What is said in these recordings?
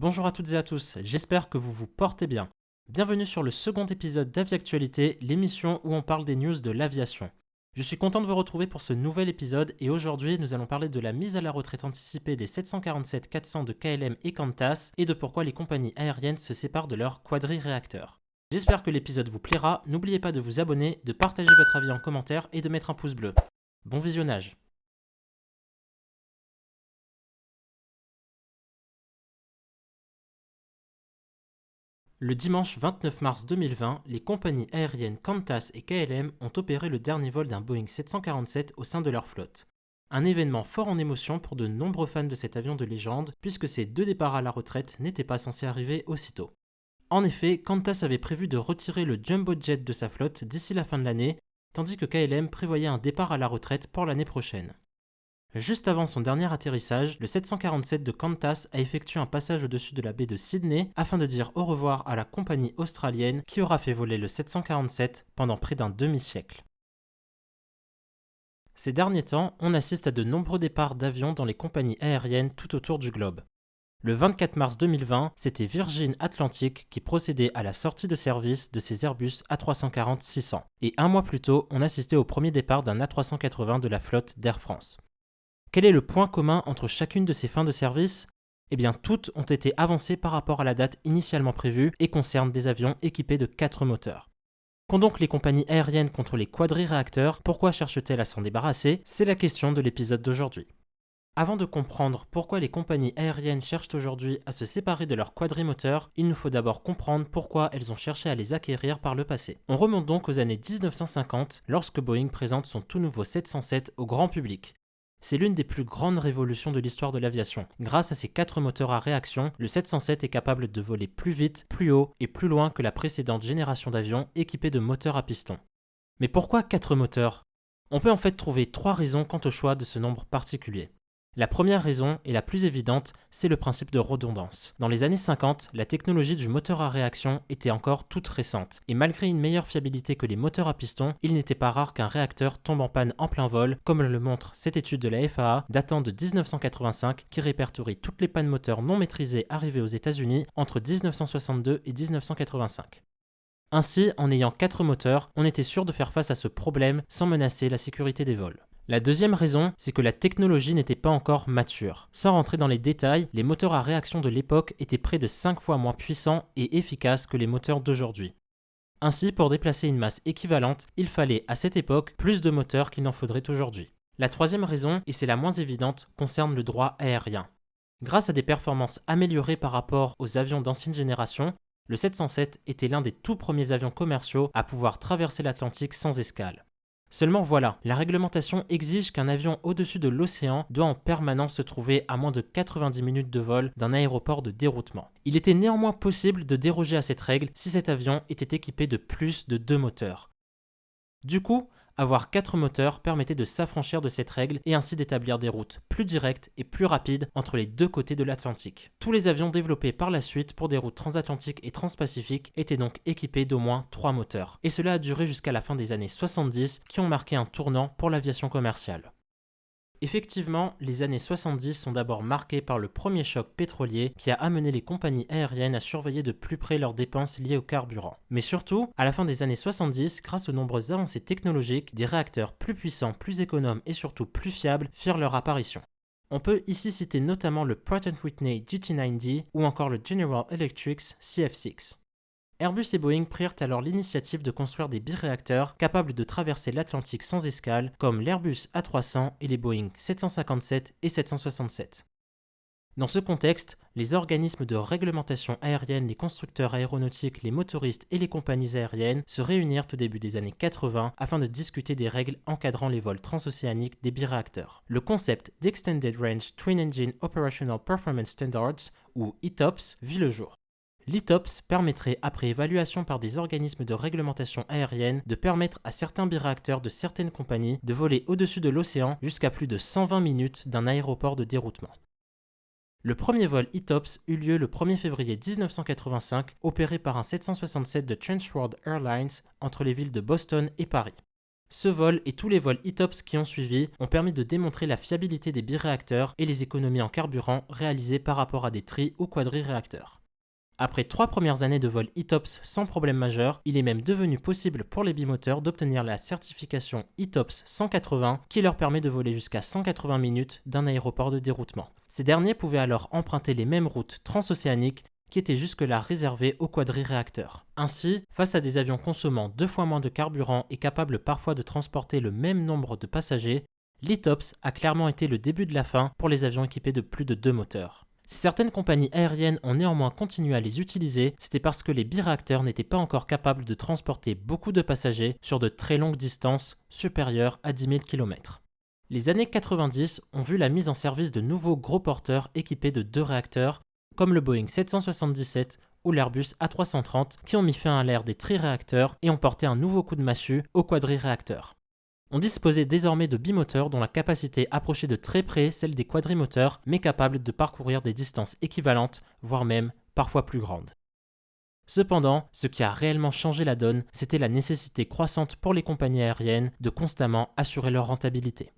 Bonjour à toutes et à tous, j'espère que vous vous portez bien. Bienvenue sur le second épisode d'Aviactualité, l'émission où on parle des news de l'aviation. Je suis content de vous retrouver pour ce nouvel épisode et aujourd'hui nous allons parler de la mise à la retraite anticipée des 747-400 de KLM et Qantas et de pourquoi les compagnies aériennes se séparent de leurs quadri-réacteurs. J'espère que l'épisode vous plaira, n'oubliez pas de vous abonner, de partager votre avis en commentaire et de mettre un pouce bleu. Bon visionnage. Le dimanche 29 mars 2020, les compagnies aériennes Qantas et KLM ont opéré le dernier vol d'un Boeing 747 au sein de leur flotte. Un événement fort en émotion pour de nombreux fans de cet avion de légende, puisque ces deux départs à la retraite n'étaient pas censés arriver aussitôt. En effet, Qantas avait prévu de retirer le Jumbo Jet de sa flotte d'ici la fin de l'année, tandis que KLM prévoyait un départ à la retraite pour l'année prochaine. Juste avant son dernier atterrissage, le 747 de Qantas a effectué un passage au-dessus de la baie de Sydney afin de dire au revoir à la compagnie australienne qui aura fait voler le 747 pendant près d'un demi-siècle. Ces derniers temps, on assiste à de nombreux départs d'avions dans les compagnies aériennes tout autour du globe. Le 24 mars 2020, c'était Virgin Atlantic qui procédait à la sortie de service de ses Airbus A340-600. Et un mois plus tôt, on assistait au premier départ d'un A380 de la flotte d'Air France. Quel est le point commun entre chacune de ces fins de service ? Eh bien, toutes ont été avancées par rapport à la date initialement prévue et concernent des avions équipés de 4 moteurs. Qu'ont donc les compagnies aériennes contre les quadri-réacteurs ? Pourquoi cherchent-elles à s'en débarrasser ? C'est la question de l'épisode d'aujourd'hui. Avant de comprendre pourquoi les compagnies aériennes cherchent aujourd'hui à se séparer de leurs quadrimoteurs, il nous faut d'abord comprendre pourquoi elles ont cherché à les acquérir par le passé. On remonte donc aux années 1950, lorsque Boeing présente son tout nouveau 707 au grand public. C'est l'une des plus grandes révolutions de l'histoire de l'aviation. Grâce à ses 4 moteurs à réaction, le 707 est capable de voler plus vite, plus haut et plus loin que la précédente génération d'avions équipés de moteurs à piston. Mais pourquoi 4 moteurs ? On peut en fait trouver 3 raisons quant au choix de ce nombre particulier. La première raison, et la plus évidente, c'est le principe de redondance. Dans les années 50, la technologie du moteur à réaction était encore toute récente, et malgré une meilleure fiabilité que les moteurs à piston, il n'était pas rare qu'un réacteur tombe en panne en plein vol, comme le montre cette étude de la FAA datant de 1985 qui répertorie toutes les pannes moteurs non maîtrisées arrivées aux États-Unis entre 1962 et 1985. Ainsi, en ayant 4 moteurs, on était sûr de faire face à ce problème sans menacer la sécurité des vols. La deuxième raison, c'est que la technologie n'était pas encore mature. Sans rentrer dans les détails, les moteurs à réaction de l'époque étaient près de 5 fois moins puissants et efficaces que les moteurs d'aujourd'hui. Ainsi, pour déplacer une masse équivalente, il fallait à cette époque plus de moteurs qu'il n'en faudrait aujourd'hui. La troisième raison, et c'est la moins évidente, concerne le droit aérien. Grâce à des performances améliorées par rapport aux avions d'ancienne génération, le 707 était l'un des tout premiers avions commerciaux à pouvoir traverser l'Atlantique sans escale. Seulement voilà, la réglementation exige qu'un avion au-dessus de l'océan doit en permanence se trouver à moins de 90 minutes de vol d'un aéroport de déroutement. Il était néanmoins possible de déroger à cette règle si cet avion était équipé de plus de 2 moteurs. Du coup, avoir 4 moteurs permettait de s'affranchir de cette règle et ainsi d'établir des routes plus directes et plus rapides entre les deux côtés de l'Atlantique. Tous les avions développés par la suite pour des routes transatlantiques et transpacifiques étaient donc équipés d'au moins 3 moteurs. Et cela a duré jusqu'à la fin des années 70 qui ont marqué un tournant pour l'aviation commerciale. Effectivement, les années 70 sont d'abord marquées par le premier choc pétrolier qui a amené les compagnies aériennes à surveiller de plus près leurs dépenses liées au carburant. Mais surtout, à la fin des années 70, grâce aux nombreuses avancées technologiques, des réacteurs plus puissants, plus économes et surtout plus fiables firent leur apparition. On peut ici citer notamment le Pratt & Whitney GT9D ou encore le General Electric CF6. Airbus et Boeing prirent alors l'initiative de construire des biréacteurs capables de traverser l'Atlantique sans escale, comme l'Airbus A300 et les Boeing 757 et 767. Dans ce contexte, les organismes de réglementation aérienne, les constructeurs aéronautiques, les motoristes et les compagnies aériennes se réunirent au début des années 80 afin de discuter des règles encadrant les vols transocéaniques des biréacteurs. Le concept d'Extended Range Twin Engine Operational Performance Standards, ou ETOPS, vit le jour. L'ETOPS permettrait, après évaluation par des organismes de réglementation aérienne, de permettre à certains biréacteurs de certaines compagnies de voler au-dessus de l'océan jusqu'à plus de 120 minutes d'un aéroport de déroutement. Le premier vol ETOPS eut lieu le 1er février 1985, opéré par un 767 de Transworld Airlines entre les villes de Boston et Paris. Ce vol et tous les vols ETOPS qui ont suivi ont permis de démontrer la fiabilité des biréacteurs et les économies en carburant réalisées par rapport à des tri- ou quadriréacteurs. Après 3 premières années de vol ETOPS sans problème majeur, il est même devenu possible pour les bimoteurs d'obtenir la certification ETOPS 180 qui leur permet de voler jusqu'à 180 minutes d'un aéroport de déroutement. Ces derniers pouvaient alors emprunter les mêmes routes transocéaniques qui étaient jusque-là réservées aux quadriréacteurs. Ainsi, face à des avions consommant 2 fois moins de carburant et capables parfois de transporter le même nombre de passagers, l'ETOPS a clairement été le début de la fin pour les avions équipés de plus de 2 moteurs. Si certaines compagnies aériennes ont néanmoins continué à les utiliser, c'était parce que les biréacteurs n'étaient pas encore capables de transporter beaucoup de passagers sur de très longues distances supérieures à 10 000 km. Les années 90 ont vu la mise en service de nouveaux gros porteurs équipés de 2 réacteurs, comme le Boeing 777 ou l'Airbus A330 qui ont mis fin à l'ère des triréacteurs et ont porté un nouveau coup de massue aux quadriréacteurs. On disposait désormais de bimoteurs dont la capacité approchait de très près celle des quadrimoteurs, mais capables de parcourir des distances équivalentes, voire même parfois plus grandes. Cependant, ce qui a réellement changé la donne, c'était la nécessité croissante pour les compagnies aériennes de constamment assurer leur rentabilité.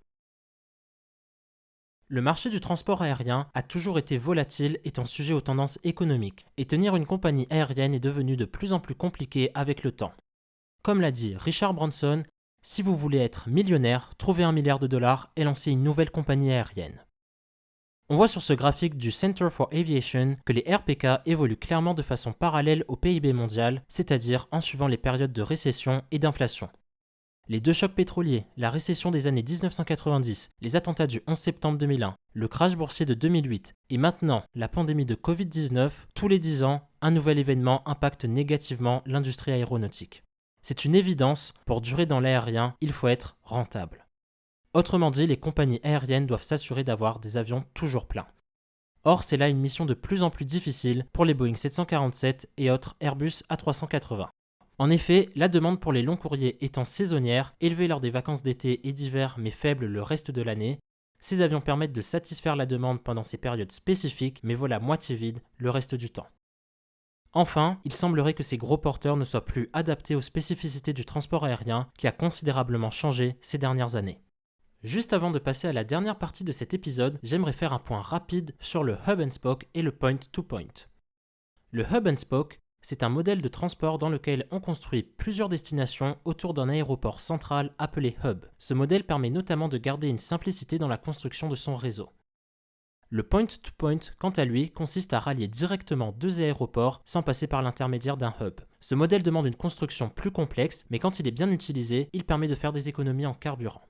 Le marché du transport aérien a toujours été volatile étant sujet aux tendances économiques, et tenir une compagnie aérienne est devenu de plus en plus compliqué avec le temps. Comme l'a dit Richard Branson, si vous voulez être millionnaire, trouvez $1 milliard et lancez une nouvelle compagnie aérienne. On voit sur ce graphique du Center for Aviation que les RPK évoluent clairement de façon parallèle au PIB mondial, c'est-à-dire en suivant les périodes de récession et d'inflation. Les 2 chocs pétroliers, la récession des années 1990, les attentats du 11 septembre 2001, le crash boursier de 2008 et maintenant la pandémie de Covid-19, tous les 10 ans, un nouvel événement impacte négativement l'industrie aéronautique. C'est une évidence, pour durer dans l'aérien, il faut être rentable. Autrement dit, les compagnies aériennes doivent s'assurer d'avoir des avions toujours pleins. Or, c'est là une mission de plus en plus difficile pour les Boeing 747 et autres Airbus A380. En effet, la demande pour les longs courriers étant saisonnière, élevée lors des vacances d'été et d'hiver mais faible le reste de l'année, ces avions permettent de satisfaire la demande pendant ces périodes spécifiques mais volent à moitié vide le reste du temps. Enfin, il semblerait que ces gros porteurs ne soient plus adaptés aux spécificités du transport aérien qui a considérablement changé ces dernières années. Juste avant de passer à la dernière partie de cet épisode, j'aimerais faire un point rapide sur le Hub and Spoke et le Point-to-Point. Le Hub and Spoke, c'est un modèle de transport dans lequel on construit plusieurs destinations autour d'un aéroport central appelé Hub. Ce modèle permet notamment de garder une simplicité dans la construction de son réseau. Le point-to-point, quant à lui, consiste à rallier directement 2 aéroports sans passer par l'intermédiaire d'un hub. Ce modèle demande une construction plus complexe, mais quand il est bien utilisé, il permet de faire des économies en carburant.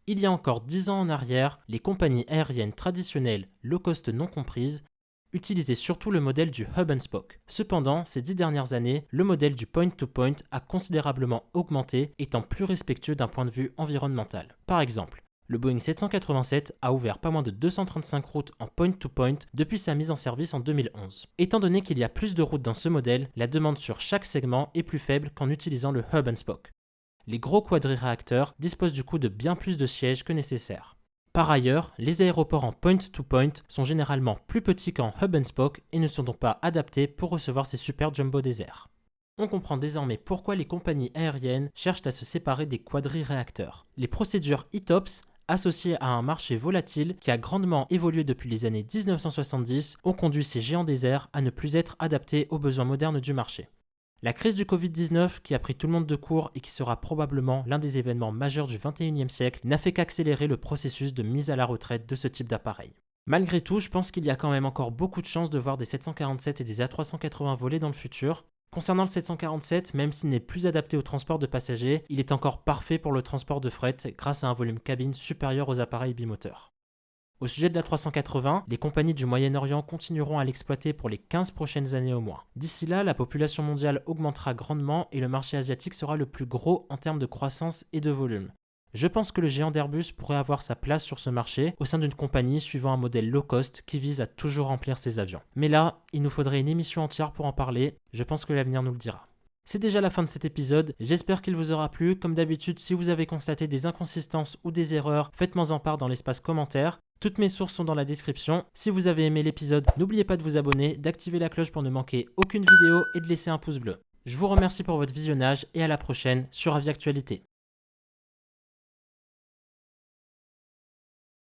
Il y a encore 10 ans en arrière, les compagnies aériennes traditionnelles, low cost non comprises, utilisaient surtout le modèle du Hub and Spoke. Cependant, ces 10 dernières années, le modèle du point-to-point a considérablement augmenté, étant plus respectueux d'un point de vue environnemental. Par exemple, le Boeing 787 a ouvert pas moins de 235 routes en point-to-point depuis sa mise en service en 2011. Étant donné qu'il y a plus de routes dans ce modèle, la demande sur chaque segment est plus faible qu'en utilisant le Hub and Spoke. Les gros quadriréacteurs disposent du coup de bien plus de sièges que nécessaire. Par ailleurs, les aéroports en point-to-point sont généralement plus petits qu'en Hub and Spoke et ne sont donc pas adaptés pour recevoir ces super jumbo déserts. On comprend désormais pourquoi les compagnies aériennes cherchent à se séparer des quadriréacteurs. Les procédures ETOPS, associées à un marché volatile qui a grandement évolué depuis les années 1970, ont conduit ces géants déserts à ne plus être adaptés aux besoins modernes du marché. La crise du Covid-19, qui a pris tout le monde de court et qui sera probablement l'un des événements majeurs du XXIe siècle, n'a fait qu'accélérer le processus de mise à la retraite de ce type d'appareil. Malgré tout, je pense qu'il y a quand même encore beaucoup de chances de voir des 747 et des A380 voler dans le futur. Concernant le 747, même s'il n'est plus adapté au transport de passagers, il est encore parfait pour le transport de fret grâce à un volume cabine supérieur aux appareils bimoteurs. Au sujet de la 380, les compagnies du Moyen-Orient continueront à l'exploiter pour les 15 prochaines années au moins. D'ici là, la population mondiale augmentera grandement et le marché asiatique sera le plus gros en termes de croissance et de volume. Je pense que le géant d'Airbus pourrait avoir sa place sur ce marché au sein d'une compagnie suivant un modèle low cost qui vise à toujours remplir ses avions. Mais là, il nous faudrait une émission entière pour en parler, je pense que l'avenir nous le dira. C'est déjà la fin de cet épisode, j'espère qu'il vous aura plu. Comme d'habitude, si vous avez constaté des inconsistances ou des erreurs, faites-moi en part dans l'espace commentaire. Toutes mes sources sont dans la description. Si vous avez aimé l'épisode, n'oubliez pas de vous abonner, d'activer la cloche pour ne manquer aucune vidéo et de laisser un pouce bleu. Je vous remercie pour votre visionnage et à la prochaine sur Aviactualité.